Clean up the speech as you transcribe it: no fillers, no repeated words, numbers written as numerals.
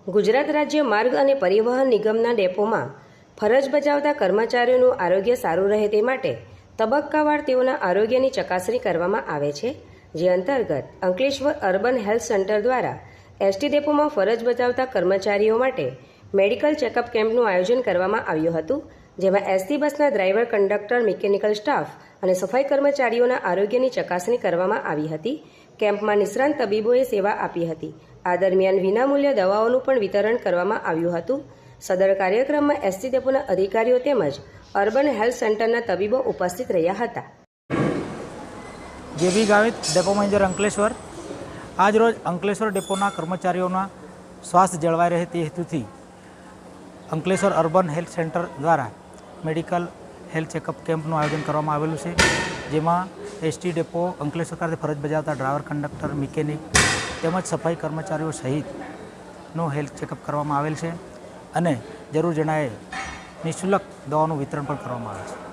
ગુજરાત રાજ્ય માર્ગ અને પરિવહન નિગમના ડેપોમાં ફરજ બજાવતા કર્મચારીઓનું આરોગ્ય સારું રહે તે માટે તબક્કાવાર તેઓના આરોગ્યની ચકાસણી કરવામાં આવે છે, જે અંતર્ગત અંકલેશ્વર અર્બન હેલ્થ સેન્ટર દ્વારા એસટી ડેપોમાં ફરજ બજાવતા કર્મચારીઓ માટે મેડિકલ ચેકઅપ કેમ્પનું આયોજન કરવામાં આવ્યું હતું, જેમાં એસટી બસના ડ્રાઈવર, કંડક્ટર, મિકેનિકલ સ્ટાફ અને સફાઈ કર્મચારીઓના આરોગ્યની ચકાસણી કરવામાં આવી હતી. કેમ્પમાં નિષ્ણાંત તબીબોએ સેવા આપી હતી. આ દરમિયાન વિનામૂલ્ય દવાઓનું પણ વિતરણ કરવામાં આવ્યું હતું. સદર કાર્યક્રમમાં એસટી ડેપોના અધિકારીઓ તેમજ અર્બન હેલ્થ સેન્ટરના તબીબો ઉપસ્થિત રહ્યા હતા. જેબી ગાવિત, ડેપો મેનેજર અંકલેશ્વર. આજરોજ અંકલેશ્વર ડેપોના કર્મચારીઓના સ્વાસ્થ્ય જળવાઈ રહે તે હેતુથી અંકલેશ્વર અર્બન હેલ્થ સેન્ટર દ્વારા મેડિકલ હેલ્થ ચેકઅપ કેમ્પનું આયોજન કરવામાં આવેલું છે, જેમાં એસટી ડેપો અંકલેશ્વર ખાતે ફરજ બજાવતા ડ્રાઈવર, કંડક્ટર, મિકેનિક તેમજ સફાઈ કર્મચારીઓ સહિતનું હેલ્થ ચેકઅપ કરવામાં આવેલ છે અને જરૂર જણાયે નિઃશુલ્ક દવાનું વિતરણ પણ કરવામાં આવે છે.